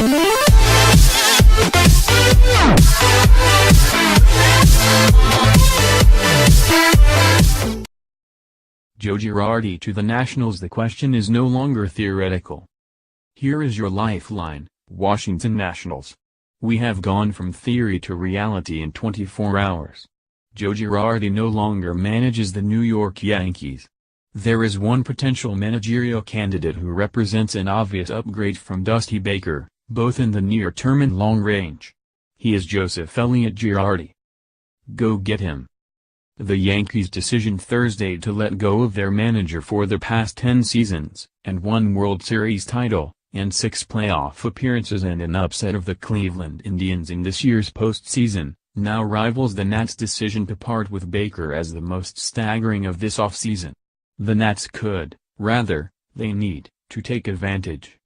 Joe Girardi to the Nationals. The question is no longer theoretical. Here is your lifeline, Washington Nationals. We have gone from theory to reality in 24 hours. Joe Girardi no longer manages the New York Yankees. There is one potential managerial candidate who represents an obvious upgrade from Dusty Baker, both in the near term and long range. He is Joseph Elliott Girardi. Go get him. The Yankees' decision Thursday to let go of their manager for the past 10 seasons, and 1 World Series title, and 6 playoff appearances and an upset of the Cleveland Indians in this year's postseason, now rivals the Nats' decision to part with Baker as the most staggering of this offseason. The Nats could, rather, they need, to take advantage.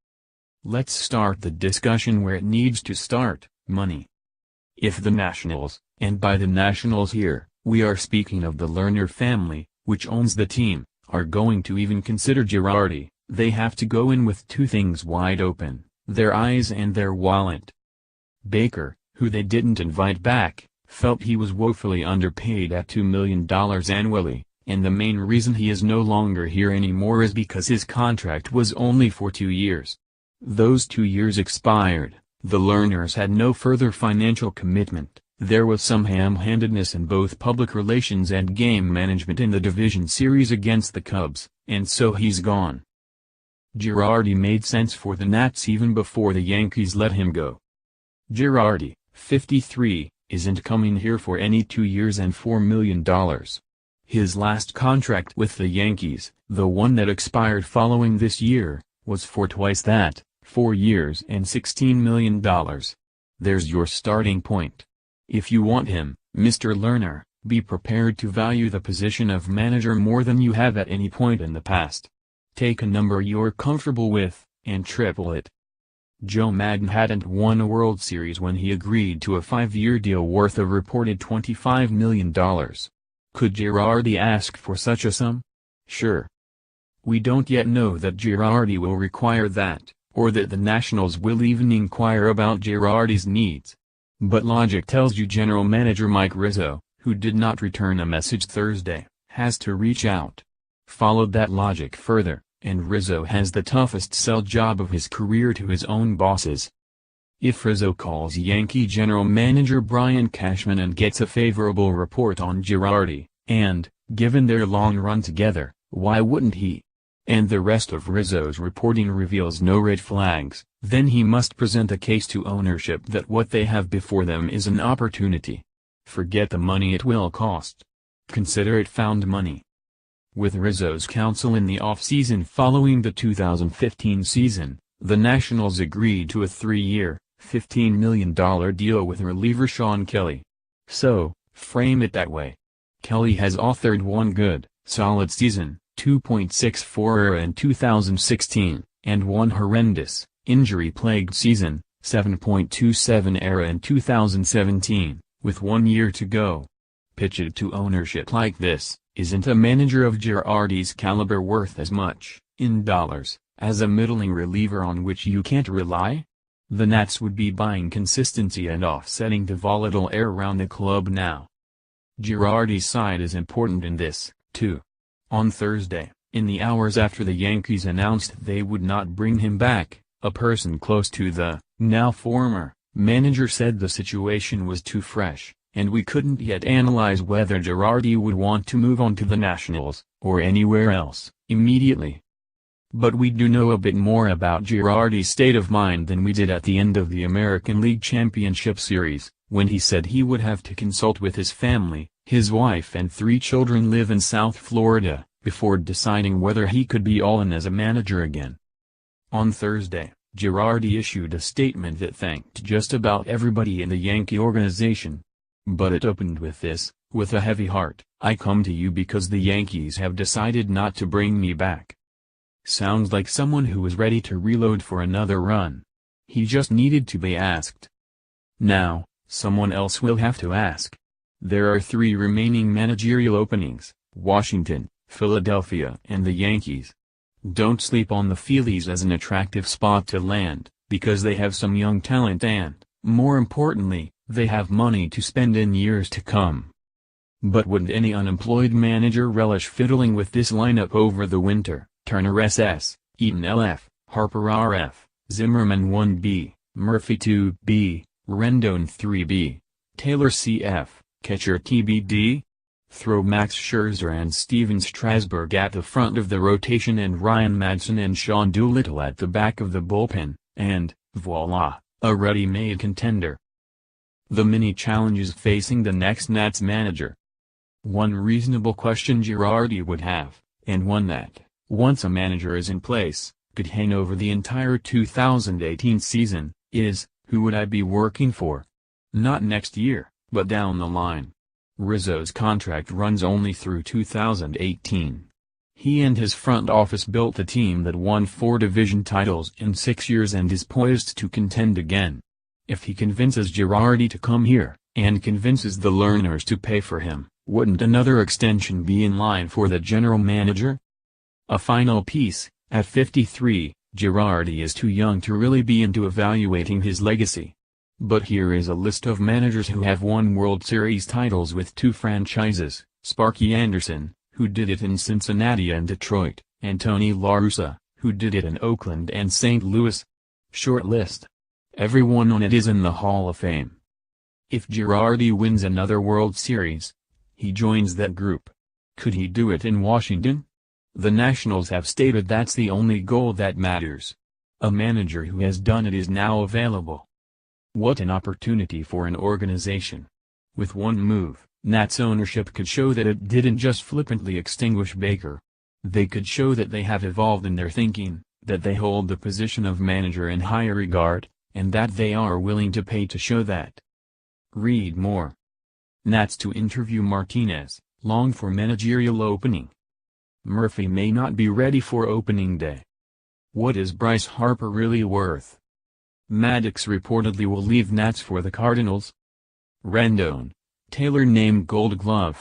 Let's start the discussion where it needs to start: money. If the Nationals, and by the Nationals here, we are speaking of the Lerner family, which owns the team, are going to even consider Girardi, they have to go in with 2 things wide open: their eyes and their wallet. Baker, who they didn't invite back, felt he was woefully underpaid at $2 million annually, and the main reason he is no longer here anymore is because his contract was only for 2 years. Those 2 years expired, the Lerners had no further financial commitment. There was some ham-handedness in both public relations and game management in the division series against the Cubs, and so he's gone. Girardi made sense for the Nats even before the Yankees let him go. Girardi, 53, isn't coming here for any 2 years and $4 million. His last contract with the Yankees, the one that expired following this year, was for twice that, 4 years and $16 million. There's your starting point. If you want him, Mr. Lerner, be prepared to value the position of manager more than you have at any point in the past. Take a number you're comfortable with, and triple it. Joe Maddon hadn't won a World Series when he agreed to a 5-year deal worth a reported $25 million. Could Girardi ask for such a sum? Sure. We don't yet know that Girardi will require that, or that the Nationals will even inquire about Girardi's needs. But logic tells you General Manager Mike Rizzo, who did not return a message Thursday, has to reach out. Followed that logic further, and Rizzo has the toughest sell job of his career to his own bosses. If Rizzo calls Yankee General Manager Brian Cashman and gets a favorable report on Girardi, and, given their long run together, why wouldn't he? And the rest of Rizzo's reporting reveals no red flags, then he must present a case to ownership that what they have before them is an opportunity. Forget the money it will cost. Consider it found money. With Rizzo's counsel in the offseason following the 2015 season, the Nationals agreed to a 3-year, $15 million deal with reliever Sean Kelly. So, frame it that way. Kelly has authored one good, solid season, 2.64 ERA in 2016, and one horrendous, injury-plagued season, 7.27 ERA in 2017, with 1 year to go. Pitch it to ownership like this: isn't a manager of Girardi's caliber worth as much, in dollars, as a middling reliever on which you can't rely? The Nats would be buying consistency and offsetting the volatile air around the club now. Girardi's side is important in this, too. On Thursday, in the hours after the Yankees announced they would not bring him back, a person close to the, now former, manager said the situation was too fresh, and we couldn't yet analyze whether Girardi would want to move on to the Nationals, or anywhere else, immediately. But we do know a bit more about Girardi's state of mind than we did at the end of the American League Championship Series, when he said he would have to consult with his family. His wife and 3 children live in South Florida, before deciding whether he could be all in as a manager again. On Thursday, Girardi issued a statement that thanked just about everybody in the Yankee organization. But it opened with this: with a heavy heart, I come to you because the Yankees have decided not to bring me back. Sounds like someone who was ready to reload for another run. He just needed to be asked. Now, someone else will have to ask. There are 3 remaining managerial openings: Washington, Philadelphia and the Yankees. Don't sleep on the Phillies as an attractive spot to land, Because they have some young talent and, more importantly, they have money to spend in years to come. But wouldn't any unemployed manager relish fiddling with this lineup over the winter? Turner SS, Eaton LF, Harper RF, Zimmerman 1B, Murphy 2B, Rendon 3B, Taylor CF, catcher TBD? Throw Max Scherzer and Steven Strasburg at the front of the rotation and Ryan Madson and Sean Doolittle at the back of the bullpen, and, voila, a ready-made contender. The many challenges facing the next Nats manager. One reasonable question Girardi would have, and one that, once a manager is in place, could hang over the entire 2018 season, is, who would I be working for? Not next year, but down the line. Rizzo's contract runs only through 2018. He and his front office built a team that won 4 division titles in 6 years and is poised to contend again. If he convinces Girardi to come here, and convinces the learners to pay for him, wouldn't another extension be in line for the general manager? A final piece, at 53, Girardi is too young to really be into evaluating his legacy. But here is a list of managers who have won World Series titles with 2 franchises: Sparky Anderson, who did it in Cincinnati and Detroit, and Tony La Russa, who did it in Oakland and St. Louis. Short list. Everyone on it is in the Hall of Fame. If Girardi wins another World Series, he joins that group. Could he do it in Washington? The Nationals have stated that's the only goal that matters. A manager who has done it is now available. What an opportunity for an organization. With one move, Nats ownership could show that it didn't just flippantly extinguish Baker. They could show that they have evolved in their thinking, that they hold the position of manager in higher regard, and that they are willing to pay to show that. Read more. Nats to interview Martinez, long for managerial opening. Murphy may not be ready for opening day. What is Bryce Harper really worth? Maddox reportedly will leave Nats for the Cardinals. Rendon, Taylor named Gold Glove.